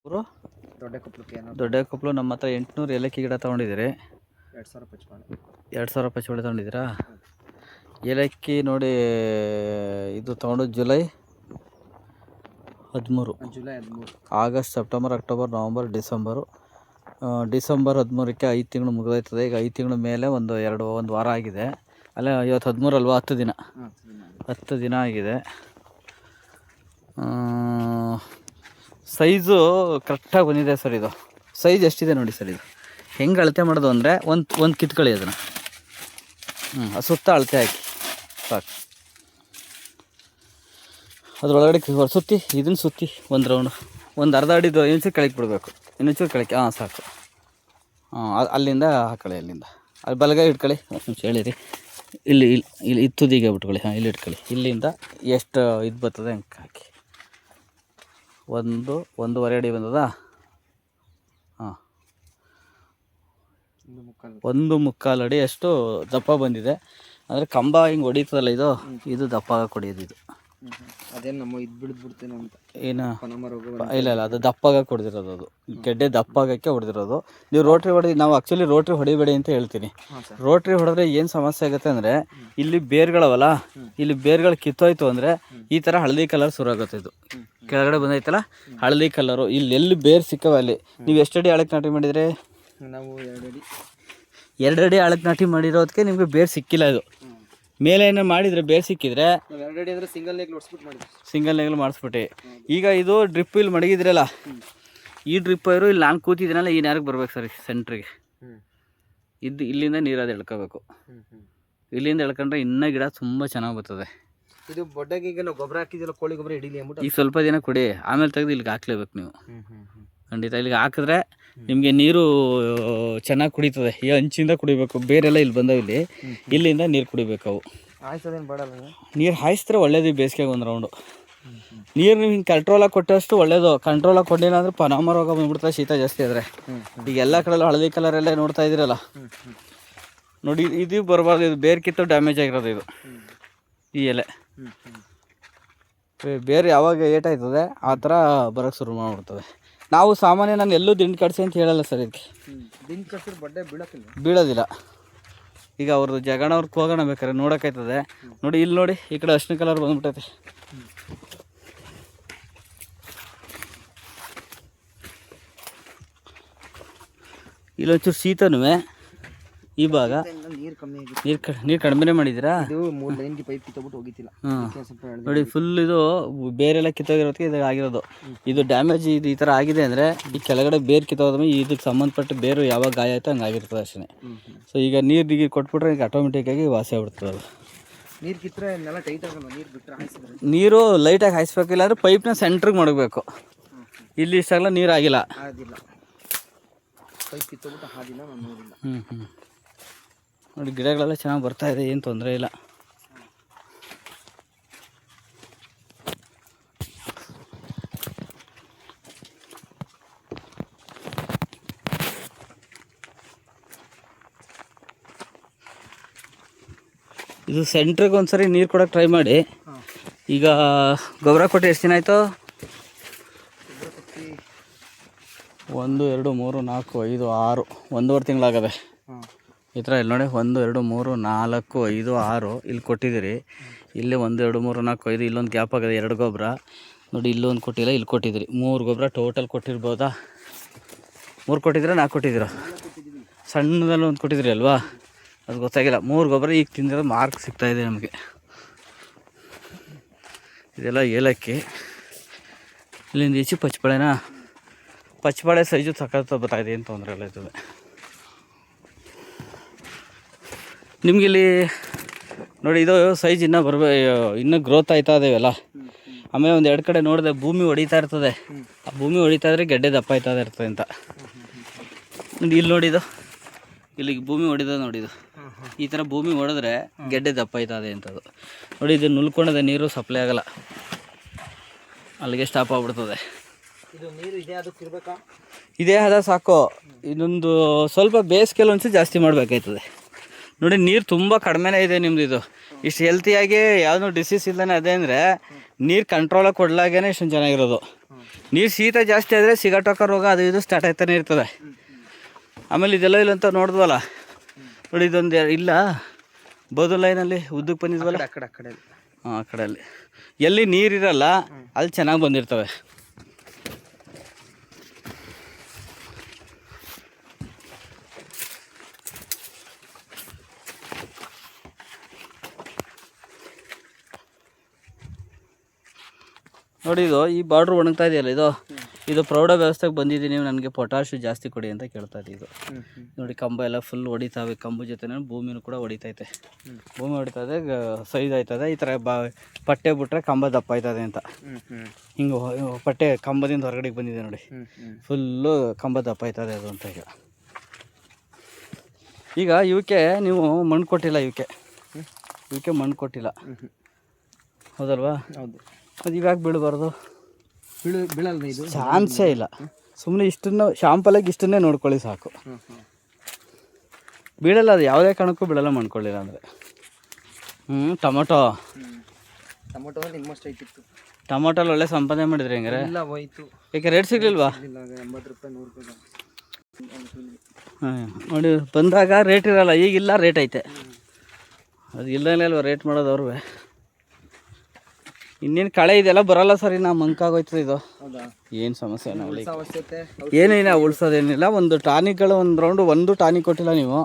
ಊರು ದೊಡ್ಡಕೊಪ್ಪಲಕ್ಕೆ ದೊಡ್ಡಕೊಪ್ಪಲು. ನಮ್ಮ ಹತ್ರ 800 ಏಲಕ್ಕಿ ಗಿಡ ತೊಗೊಂಡಿದ್ದೀರಿ. 2000 ಪಚ್ಚಬಾಳೆ. 2000 ಪಚ್ಚಬಾಳೆ ತೊಗೊಂಡಿದ್ದೀರಾ? ಏಲಕ್ಕಿ ನೋಡಿ, ಇದು ತೊಗೊಂಡು July 13, August, September, October, November, December 13ಕ್ಕೆ 5 ತಿಂಗಳು ಮುಗಿದೋಯ್ತದೆ. ಈಗ 5 ತಿಂಗಳ ಮೇಲೆ ಒಂದು ವಾರ ಆಗಿದೆ. ಅಲ್ಲ, ಇವತ್ತು 13 ಅಲ್ವಾ? 10 ದಿನ ಆಗಿದೆ. ಸೈಜು ಕರೆಕ್ಟಾಗಿ ಬಂದಿದೆ ಸರ್. ಇದು ಸೈಜ್ ಎಷ್ಟಿದೆ ನೋಡಿ ಸರ್. ಇದು ಹೆಂಗೆ ಅಳತೆ ಮಾಡೋದು ಅಂದರೆ ಒಂದು ಕಿತ್ಕೊಳ್ಳಿ ಅದನ್ನು. ಸುತ್ತ ಅಳತೆ ಹಾಕಿ ಸಾಕು. ಅದರೊಳಗಡೆ ಸುತ್ತಿ, ಇದನ್ನು ಸುತ್ತಿ ಒಂದು ರೌಂಡು, ಒಂದು ಅರ್ಧ ಅಡಿದು ಇನ್ನೊಂಚೂರು ಕೆಳಗೆ ಬಿಡಬೇಕು. ಇನ್ನೊಂಚೂರು ಕೆಳಗೆ, ಸಾಕು. ಅಲ್ಲಿಂದ ಹಾಕೊಳ್ಳಿ. ಅಲ್ಲಿಂದ ಅಲ್ಲಿ ಬಲಗೈ ಇಟ್ಕೊಳ್ಳಿ. ಹೇಳಿರಿ, ಇಲ್ಲಿ ತುದಿಗೆ ಬಿಟ್ಕೊಳ್ಳಿ. ಇಲ್ಲಿ ಇಟ್ಕೊಳ್ಳಿ. ಇಲ್ಲಿಂದ ಎಷ್ಟು ಇದು ಬರ್ತದೆ ಹಂಗೆ ಹಾಕಿ. 1.5 ಅಡಿ ಬಂದದಾ? 1.25 ಅಡಿ ಅಷ್ಟು ದಪ್ಪ ಬಂದಿದೆ. ಅಂದರೆ ಕಂಬ ಹಿಂಗೆ ಹೊಡಿತದಲ್ಲ, ಇದು ದಪ್ಪ ಕೊಡಿಯೋದು. ಇದು ಅದೇನು ನಮ್ಮ ಇದು ಬಿಡ್ತೇನೆ ಅಂತ ಏನು? ಇಲ್ಲ, ಅದು ದಪ್ಪಾಗಕ್ಕೆ ಹೊಡೆದಿರೋದು. ಅದು ಗೆಡ್ಡೆ ದಪ್ಪಾಗಕ್ಕೆ ಹೊಡೆದಿರೋದು. ನೀವು ರೋಟ್ರಿ ಹೊಡೆದು, ನಾವು ಆ್ಯಕ್ಚುಲಿ ರೋಟ್ರಿ ಹೊಡಿಬೇಡಿ ಅಂತ ಹೇಳ್ತೀನಿ. ರೋಟ್ರಿ ಹೊಡೆದ್ರೆ ಏನು ಸಮಸ್ಯೆ ಆಗುತ್ತೆ ಅಂದರೆ, ಇಲ್ಲಿ ಬೇರ್ಗಳವಲ್ಲ, ಇಲ್ಲಿ ಬೇರ್ಗಳು ಕಿತ್ತೋಯ್ತು ಅಂದರೆ ಈ ಥರ ಹಳದಿ ಕಲರ್ ಶುರು ಆಗುತ್ತೆ. ಇದು ಕೆಳಗಡೆ ಬಂದೈತಲ್ಲ ಹಳದಿ ಕಲರು. ಇಲ್ಲಿ ಎಲ್ಲಿ ಬೇರು ಸಿಕ್ಕವೆ ಅಲ್ಲಿ. ನೀವು ಎಷ್ಟು ಅಡಿ ಆಳಕ್ಕೆ ನಾಟಿ ಮಾಡಿದರೆ? ನಾವು 2 ಅಡಿ ಆಳಕ್ಕೆ ನಾಟಿ ಮಾಡಿರೋದಕ್ಕೆ ನಿಮಗೆ ಬೇರು ಸಿಕ್ಕಿಲ್ಲ. ಇದು ಮೇಲೆ ಏನೋ ಮಾಡಿದರೆ ಬೇರು ಸಿಕ್ಕಿದ್ರೆ 2 ಅಡಿ ಅಂದರೆ ಸಿಂಗಲ್ ನೇಗ್ಲು ಮಾಡಿಸ್ಬಿಟ್ಟು. ಈಗ ಇದು ಡ್ರಿಪ್ ಇಲ್ಲಿ ಮಡಗಿದ್ರಲ್ಲ, ಈ ಡ್ರಿಪ್ ವೈರು ಇಲ್ಲಿ ನಾನು ಕೂತಿದ್ದೀನಲ್ಲ, ಈ ನೇರಕ್ಕೆ ಬರ್ಬೇಕು ಸರ್ ಸೆಂಟ್ರಿಗೆ. ಇಲ್ಲಿಂದ ನೀರಾದ ಎಳ್ಕೋಬೇಕು. ಇಲ್ಲಿಂದ ಎಳ್ಕೊಂಡ್ರೆ ಇನ್ನೂ ಗಿಡ ತುಂಬ ಚೆನ್ನಾಗಿ ಬರ್ತದೆ. ಇದು ಬೊಡ್ಡಗೆ ಈಗ ನಾವು ಗೊಬ್ಬರ ಹಾಕಿದ್ದಿಲ್ಲ, ಕೋಳಿ ಗೊಬ್ಬರ ಹಿಡೀಲಿ ಅಂದ್ಬಿಟ್ಟು ಈಗ ಸ್ವಲ್ಪ ದಿನ ಕೊಡಿ, ಆಮೇಲೆ ತೆಗೆದು ಇಲ್ಲಿಗೆ ಹಾಕ್ಲೇಬೇಕು ನೀವು. ಖಂಡಿತ ಇಲ್ಲಿಗೆ ಹಾಕಿದ್ರೆ ನಿಮಗೆ ನೀರು ಚೆನ್ನಾಗಿ ಕುಡಿತದೆ. ಈ ಹಂಚಿಂದ ಕುಡಿಬೇಕು. ಬೇರೆಲ್ಲ ಇಲ್ಲಿ ಬಂದವು, ಇಲ್ಲಿಂದ ನೀರು ಕುಡಿಬೇಕು. ಅವು ಹಾಯಿಸೋದೇನು ಬೇಡಲ್ಲ? ನೀರು ಹಾಯಿಸಿದ್ರೆ ಒಳ್ಳೇದು. ಈ ಬೇಸಿಗೆಗೆ ಒಂದು ರೌಂಡು ನೀರು ನೀವು ಹಿಂಗೆ ಕಂಟ್ರೋಲಾಗಿ ಕೊಟ್ಟಷ್ಟು ಒಳ್ಳೇದು. ಕಂಟ್ರೋಲಾಗಿ ಕೊಡಲಿಲ್ಲ ಅಂದರೆ ಪನಾಮ ರೋಗ ಬಂದ್ಬಿಡ್ತದೆ, ಶೀತ ಜಾಸ್ತಿ ಆದರೆ. ಈಗ ಎಲ್ಲ ಕಡೆಯಲ್ಲೂ ಹಳದಿ ಕಲರೆಲ್ಲ ನೋಡ್ತಾ ಇದ್ದೀರಲ್ಲ ನೋಡಿ, ಇದು ಬರಬಾರ್ದು. ಇದು ಬೇರೆ ಕಿತ್ತು ಡ್ಯಾಮೇಜ್ ಆಗಿರೋದು. ಇದು ಈ ಎಲೆ ಬೇರೆ ಯಾವಾಗ ಏಟಾಯ್ತದೆ ಆ ಥರ ಬರೋಕ್ಕೆ ಶುರು ಮಾಡಿಬಿಡ್ತದೆ. ನಾವು ಸಾಮಾನ್ಯ ನಾನು ಎಲ್ಲೂ ದಿಂಡು ಕಡಿಸಿ ಅಂತ ಹೇಳಲ್ಲ ಸರ್. ಇದಕ್ಕೆ ದಿಂಡು ಕಡಿಸಿದ್ರೆ ಬಡ್ಡೆ ಬೀಳೋದಿಲ್ಲ. ಈಗ ಅವ್ರದ್ದು ಜಗಣವ್ರಿಗೆ ಹೋಗೋಣ ಬೇಕಾದ್ರೆ ನೋಡೋಕ್ಕಾಯ್ತದೆ. ನೋಡಿ, ಇಲ್ಲಿ ನೋಡಿ, ಈ ಕಡೆ ಅರ್ಶಿನ ಕಲರ್ ಬಂದ್ಬಿಟ್ಟೈತೆ. ಇಲ್ಲೊಂಚೂರು ಶೀತನೂ ಈ ಭಾಗ. ನೀರು ಕಡಿಮೆ ಮಾಡಿದ್ದೀರಾ? ಪೈಪ್ ಕಿತ್ತೋಗ್ಬಿಟ್ಟು ಹೋಗಿತ್ತಿಲ್ಲ. ನೋಡಿ, ಫುಲ್ ಇದು ಬೇರೆಲ್ಲ ಕಿತ್ತೋಗಿರೋದಕ್ಕೆ ಇದು ಆಗಿರೋದು. ಇದು ಡ್ಯಾಮೇಜ್ ಇದು ಈ ಥರ ಆಗಿದೆ ಅಂದರೆ ಈ ಕೆಳಗಡೆ ಬೇರು ಕಿತ್ತೋದ್ರೆ ಇದಕ್ಕೆ ಸಂಬಂಧಪಟ್ಟ ಬೇರು ಯಾವಾಗ ಗಾಯ ಆಯಿತು ಹಂಗೆ ಆಗಿರ್ತದೆ ಅಷ್ಟೇ. ಸೊ ಈಗ ನೀರಿಗೆ ಕೊಟ್ಬಿಟ್ರೆ ಈಗ ಆಟೋಮೆಟಿಕ್ಕಾಗಿ ವಾಸಿ ಆಗ್ಬಿಡ್ತದೆ. ಅದು ನೀರು ಕಿತ್ತರೆ ನೆಲ ಟೈಟ್ ಆಗಲ್ಲ. ನೀರು ಬಿಟ್ಟರೆ ಹಾಯಿಸಿದ್ರೆ ನೀರು ಲೈಟಾಗಿ ಹಾಯಿಸ್ಬೇಕಿಲ್ಲ ಅಂದರೆ ಪೈಪ್ನ ಸೆಂಟ್ರಿಗೆ ಮಾಡಬೇಕು. ಇಲ್ಲಿ ಇಷ್ಟಾಗಲ್ಲ ನೀರು ಆಗಿಲ್ಲ. ಪೈಪ್ ಕಿತ್ತೋಗ್ಬಿಟ್ಟು ಹಾದಿಲ್ಲ, ನಾನು ನೋಡಿಲ್ಲ. ನೋಡಿ, ಗಿಡಗಳೆಲ್ಲ ಚೆನ್ನಾಗಿ ಬರ್ತಾಯಿದೆ, ಏನು ತೊಂದರೆ ಇಲ್ಲ. ಇದು ಸೆಂಟ್ರಿಗೆ ಒಂದ್ಸರಿ ನೀರು ಕೊಡೋಕೆ ಟ್ರೈ ಮಾಡಿ. ಈಗ ಗೊಬ್ಬರ ಕೊಟ್ಟು ಎಷ್ಟು ದಿನ ಆಯಿತು? 1 2 3 4 5 6 1.5 ತಿಂಗಳಾಗದೆ. ಈ ಥರ ಇಲ್ಲಿ ನೋಡಿ, 1 2 3 4 5 6 ಇಲ್ಲಿ ಕೊಟ್ಟಿದ್ದೀರಿ. ಇಲ್ಲಿ 1 2 3 4 5 ಇಲ್ಲೊಂದು ಗ್ಯಾಪ್ ಆಗಿದೆ. 2 ಗೊಬ್ಬರ ನೋಡಿ, ಇಲ್ಲೊಂದು ಕೊಟ್ಟಿಲ್ಲ, ಇಲ್ಲಿ ಕೊಟ್ಟಿದ್ದೀರಿ. 3 ಗೊಬ್ಬರ ಟೋಟಲ್ ಕೊಟ್ಟಿರ್ಬೋದಾ? 3 ಕೊಟ್ಟಿದ್ದೀರಾ? 4 ಕೊಟ್ಟಿದ್ದೀರಾ? ಸಣ್ಣದಲ್ಲಿ ಒಂದು ಕೊಟ್ಟಿದ್ದೀರಿ ಅಲ್ವಾ? ಅದು ಗೊತ್ತಾಗಿಲ್ಲ. 3 ಗೊಬ್ಬರ ಈಗ ತಿಂದಿರೋ ಮಾರ್ಕ್ ಸಿಗ್ತಾಯಿದೆ ನಮಗೆ. ಇದೆಲ್ಲ ಏಲಕ್ಕಿ. ಇಲ್ಲಿಂದ ಈಚೆ ಪಚ್ಚಬಾಳೆ ಸೈಜು ಸಖತ್ ಬರ್ತಾಯಿದೆ, ಏನು ತೊಂದರೆ ಇಲ್ಲ. ಇರ್ತದೆ ನಿಮ್ಗೆ ಇಲ್ಲಿ ನೋಡಿ. ಇದು ಸೈಜ್ ಇನ್ನೂ ಗ್ರೋತ್ ಆಯ್ತಾ ಇದೇವಲ್ಲ. ಆಮೇಲೆ ಒಂದು 2 ಕಡೆ ನೋಡಿದೆ, ಭೂಮಿ ಹೊಡಿತಾ ಇರ್ತದೆ. ಆ ಭೂಮಿ ಹೊಡಿತಾ ಇದ್ರೆ ಗೆಡ್ಡೆ ದಪ್ಪ ಆಯ್ತಾ ಇರ್ತದೆ ಅಂತ. ಇಲ್ಲಿ ನೋಡಿದ್ದು, ಇಲ್ಲಿಗೆ ಭೂಮಿ ಹೊಡಿದ ನೋಡಿದ್ದು. ಈ ಥರ ಭೂಮಿ ಹೊಡೆದ್ರೆ ಗೆಡ್ಡೆ ದಪ್ಪ ಆಯ್ತದೆ ಅಂತದು ನೋಡಿ. ಇದು ನುಲ್ಕೊಂಡದೆ, ನೀರು ಸಪ್ಲೈ ಆಗಲ್ಲ, ಅಲ್ಲಿಗೆ ಸ್ಟಾಪ್ ಆಗ್ಬಿಡ್ತದೆ. ಇದು ನೀರು ಇದೆ, ಅದಕ್ಕೆ ಇರಬೇಕಾ? ಇದೇ ಅದ ಸಾಕು. ಇನ್ನೊಂದು ಸ್ವಲ್ಪ ಬೇಸಿಗೆಲ್ಲ ಒಂಚೂರು ಜಾಸ್ತಿ ಮಾಡಬೇಕಾಯ್ತದೆ ನೋಡಿ. ನೀರು ತುಂಬ ಕಡಿಮೆನೇ ಇದೆ ನಿಮ್ಮದು. ಇದು ಇಷ್ಟು ಹೆಲ್ತಿಯಾಗಿ ಯಾವುದೂ ಡಿಸೀಸ್ ಇಲ್ಲದೇ ಅದೇ ಅಂದರೆ ನೀರು ಕಂಟ್ರೋಲಾಗಿ ಕೊಡ್ಲಾಗೇ ಇಷ್ಟೊಂದು ಚೆನ್ನಾಗಿರೋದು. ನೀರು ಶೀತ ಜಾಸ್ತಿ ಆದರೆ ಸಿಗಟೋಕ ರೋಗ ಅದು ಇದು ಸ್ಟಾರ್ಟ್ ಆಯ್ತಾನೆ ಇರ್ತದೆ. ಆಮೇಲೆ ಇದೆಲ್ಲ ಇಲ್ಲ ಅಂತ ನೋಡಿದ್ವಲ್ಲ ನೋಡಿ, ಇದೊಂದು ಇಲ್ಲ ಬೋದು ಲೈನಲ್ಲಿ ಉದ್ದಕ್ಕೆ ಬಂದಿದ್ವಲ್ಲ ಆ ಕಡೆ ಹಾಂ, ಆ ಕಡೆಯಲ್ಲಿ ಎಲ್ಲಿ ನೀರಿರಲ್ಲ ಅಲ್ಲಿ ಚೆನ್ನಾಗಿ ಬಂದಿರ್ತವೆ. ನೋಡಿ ಇದು ಈ ಬಾರ್ಡ್ರ್ ಒಣಗ್ತಾ ಇದೆಯಲ್ಲ, ಇದು ಪ್ರೌಢ ವ್ಯವಸ್ಥೆಗೆ ಬಂದಿದ್ದೀನಿ, ನನಗೆ ಪೊಟ್ಯಾಶು ಜಾಸ್ತಿ ಕೊಡಿ ಅಂತ ಕೇಳ್ತಾ ಇದೆ ಇದು. ನೋಡಿ ಕಂಬ ಎಲ್ಲ ಫುಲ್ ಹೊಡಿತಾವೆ, ಕಂಬ ಜೊತೆ ಭೂಮಿನೂ ಕೂಡ ಹೊಡಿತೈತೆ. ಭೂಮಿ ಹೊಡಿತಾ ಇದೆ, ಸೈಜ್ ಆಯ್ತದೆ. ಈ ಥರ ಪಟ್ಟೆ ಬಿಟ್ರೆ ಕಂಬ ದಪ್ಪ ಆಯ್ತದೆ ಅಂತ ಹಿಂಗೆ ಪಟ್ಟೆ ಕಂಬದಿಂದ ಹೊರಗಡೆಗೆ ಬಂದಿದೆ ನೋಡಿ, ಫುಲ್ಲು ಕಂಬ ದಪ್ಪ ಆಯ್ತದೆ ಅದು ಅಂತ. ಈಗ ಇವಕ್ಕೆ ನೀವು ಮಣ್ಣು ಕೊಟ್ಟಿಲ್ಲ, ಇವಕ್ಕೆ ಮಣ್ಣು ಕೊಟ್ಟಿಲ್ಲ, ಹೌದಲ್ವಾ? ಹೌದು. ಅದು ಇವಾಗ ಬೀಳಬಾರ್ದು, ಬೀಳಲ್ಲ, ಇದು ಚಾನ್ಸೇ ಇಲ್ಲ. ಸುಮ್ಮನೆ ಇಷ್ಟನ್ನು ಶಾಂಪಲಾಗಿ ಇಷ್ಟನ್ನೇ ನೋಡ್ಕೊಳ್ಳಿ ಸಾಕು, ಬೀಳಲ್ಲ. ಅದು ಯಾವುದೇ ಕಾರಣಕ್ಕೂ ಬೀಳಲ್ಲ ಮಾಡ್ಕೊಳ್ಳಿಲ್ಲ ಅಂದರೆ. ಟೊಮೊಟೊ ನಿಮ್ಮಷ್ಟು ಐತಿತ್ತು. ಟೊಮೊಟೊಲ್ಲಿ ಒಳ್ಳೆ ಸಂಪಾದನೆ ಮಾಡಿದ್ರಿ ಹೆಂಗಾರೆ? ಇಲ್ಲ ಹೋಯ್ತು. ಯಾಕೆ ರೇಟ್ ಸಿಗ್ಲಿಲ್ವಾ? 80 ರೂಪಾಯಿ 100 ರೂಪಾಯಿ. ಹಾಂ ನೋಡಿ, ಬಂದಾಗ ರೇಟ್ ಇರಲ್ಲ, ಈಗಿಲ್ಲ ರೇಟ್ ಐತೆ. ಅದು ಇಲ್ಲದೇ ಅಲ್ವ ರೇಟ್ ಮಾಡೋದು ಅವ್ರೂ. ಇನ್ನೇನು ಕಳೆ ಇದೆಲ್ಲ ಬರಲ್ಲ ಸರಿ, ನಾ ಮಂಕಾಗೋಯ್ತದೆ ಇದು. ಏನು ಸಮಸ್ಯೆ ಏನಿಲ್ಲ, ಉಳ್ಸೋದೇನಿಲ್ಲ. ಒಂದು ಟಾನಿಕ್ಗಳು ಒಂದು ರೌಂಡು ಒಂದು ಟಾನಿಕ್ ಕೊಟ್ಟಿಲ್ಲ ನೀವು.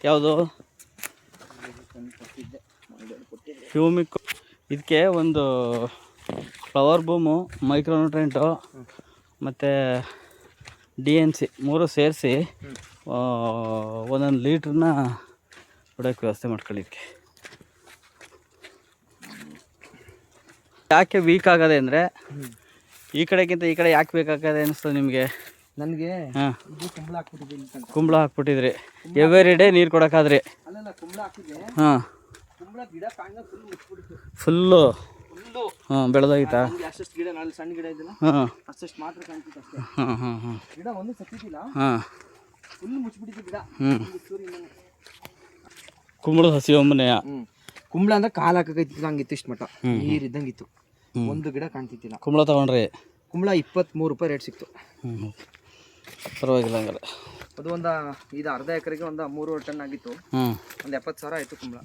ಯಾವುದು ಹ್ಯೂಮಿಕ್, ಇದಕ್ಕೆ ಒಂದು ಫ್ಲವರ್ ಬೂಮು, ಮೈಕ್ರೋನ್ಯೂಟ್ರೆಂಟು ಮತ್ತು DNC 3 ಸೇರಿಸಿ ಒಂದೊಂದು ಲೀಟ್ರನ್ನ ಹೊಡೋಕ್ಕೆ ವ್ಯವಸ್ಥೆ ಮಾಡ್ಕೊಳ್ಳಿ. ಇದಕ್ಕೆ ಯಾಕೆ ವೀಕ್ ಆಗದೆ ಅಂದರೆ, ಈ ಕಡೆಗಿಂತ ಈ ಕಡೆ ಯಾಕೆ ಬೇಕಾಗದೆ ಅನಿಸ್ತದೆ ನಿಮಗೆ? ನನಗೆ ಹಾಂ, ಕುಂಬಳ ಹಾಕ್ಬಿಟ್ಟಿದ್ದೀನಿ. ಕುಂಬಳ ಹಾಕ್ಬಿಟ್ಟಿದ್ರಿ, ಎವ್ರಿ ಡೇ ನೀರು ಕೊಡೋಕ್ಕಾದ್ರಿ. ಅಲ್ಲ, ಕುಂಬಳ ಹಾಕಿದ್ದೆ. ಹಾಂ, ಕುಂಬಳ ಗಿಡ ಕಾಂಗ ಫುಲ್ ಮುಚ್ಚಿಬಿಡ್ತು, ಫುಲ್ಲು. ಹಾಂ, ಬೆಳೆದೋಯ್ತಾ? ಅಷ್ಟು ಗಿಡ, ನಾಳೆ ಸಣ್ಣ ಗಿಡ ಇದೆಯಲ್ಲ, ಹಾಂ, ಅಷ್ಟು ಮಾತ್ರ ಕಾಣ್ತಿತ್ತು ಅಷ್ಟೇ. ಹಾಂ ಹಾಂ ಹಾಂ, ಗಿಡ ಒಂದು ಸತ್ತಿದ್ದಿಲ್ಲ, ಹಾಂ, ಫುಲ್ ಮುಚ್ಚಿಬಿಟ್ಟಿತ್ತು ಗಿಡ. ಕುಂಬಳದ ಹಸಿ ಒಮ್ಮನೆಯ. ಕುಂಬಳ ಅಂದ್ರೆ ಕಾಲು ಹಾಕೈತಿತ್ತು, ಹಂಗಿತ್ತು, ಇಷ್ಟು ಮಟ್ಟ ನೀರು ಇದ್ದಂಗಿತ್ತು. ಒಂದು ಗಿಡ ಕಾಣ್ತಿದ್ದಿಲ್ಲ. ಕುಂಬಳ ತಗೊಂಡ್ರಿ? ಕುಂಬಳ 23 ರೂಪಾಯಿ ರೇಟ್ ಸಿಕ್ತು. ಪರವಾಗಿಲ್ಲ ಹಂಗಾರೆ. ಅದು ಇದು ಅರ್ಧ ಎಕರೆಗೆ ಒಂದು 3 ಟನ್ ಆಗಿತ್ತು. ಒಂದು 70,000 ಆಯಿತು ಕುಂಬಳ.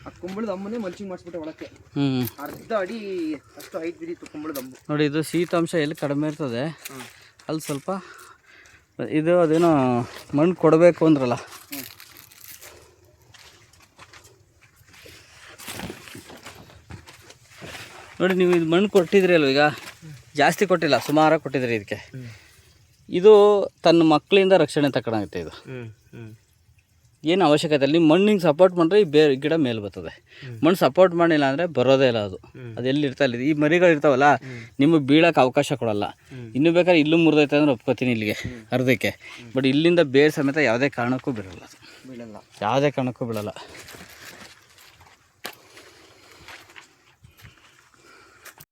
ಆ ಕುಂಬಳದ ಅಮ್ಮನೇ ಮಲ್ಚಿಂಗ್ ಮಾಡಿಸ್ಬಿಟ್ಟೆ ಒಳಕ್ಕೆ. ಅರ್ಧ ಅಡಿ ಅಷ್ಟು ಹೈಟ್ ಬಿದ್ದಿತ್ತು ಕುಂಬಳದ ಅಂಬು. ನೋಡಿ, ಇದು ಶೀತಾಂಶ ಎಲ್ಲಿ ಕಡಿಮೆ ಇರ್ತದೆ ಅಲ್ಲಿ ಸ್ವಲ್ಪ ಇದು ಅದೇನೋ ಮಣ್ಣು ಕೊಡಬೇಕು ಅಂದ್ರಲ್ಲ, ನೋಡಿ ನೀವು ಇದು ಮಣ್ಣು ಕೊಟ್ಟಿದ್ರಿ ಅಲ್ವ, ಈಗ ಜಾಸ್ತಿ ಕೊಟ್ಟಿಲ್ಲ, ಸುಮಾರಾಗಿ ಕೊಟ್ಟಿದ್ರಿ ಇದಕ್ಕೆ. ಇದು ತನ್ನ ಮಕ್ಕಳಿಂದ ರಕ್ಷಣೆ ತಗೊಳಾಗುತ್ತೆ. ಇದು ಏನು ಅವಶ್ಯಕತೆ ಇಲ್ಲ, ನೀವು ಮಣ್ಣಿಗೆ ಸಪೋರ್ಟ್ ಮಾಡಿದ್ರೆ ಈ ಬೇರೆ ಗಿಡ ಮೇಲೆ ಬರ್ತದೆ. ಮಣ್ಣು ಸಪೋರ್ಟ್ ಮಾಡಿಲ್ಲ ಅಂದರೆ ಬರೋದೇ ಇಲ್ಲ ಅದು. ಅದೆಲ್ಲಿ ಇರ್ತಾಯಿಲ್ಲ, ಈ ಮರಿಗಳು ಇರ್ತಾವಲ್ಲ, ನಿಮಗೆ ಬೀಳೋಕೆ ಅವಕಾಶ ಕೊಡಲ್ಲ. ಇನ್ನೂ ಬೇಕಾದ್ರೆ ಇಲ್ಲೂ ಮುರಿದೈತೆ ಅಂದರೆ ಒಪ್ಕೋತೀನಿ ಇಲ್ಲಿಗೆ ಅರ್ಧಕ್ಕೆ, ಬಟ್ ಇಲ್ಲಿಂದ ಬೇರೆ ಸಮೇತ ಯಾವುದೇ ಕಾರಣಕ್ಕೂ ಬೀಳಲ್ಲ, ಯಾವುದೇ ಕಾರಣಕ್ಕೂ ಬೀಳಲ್ಲ.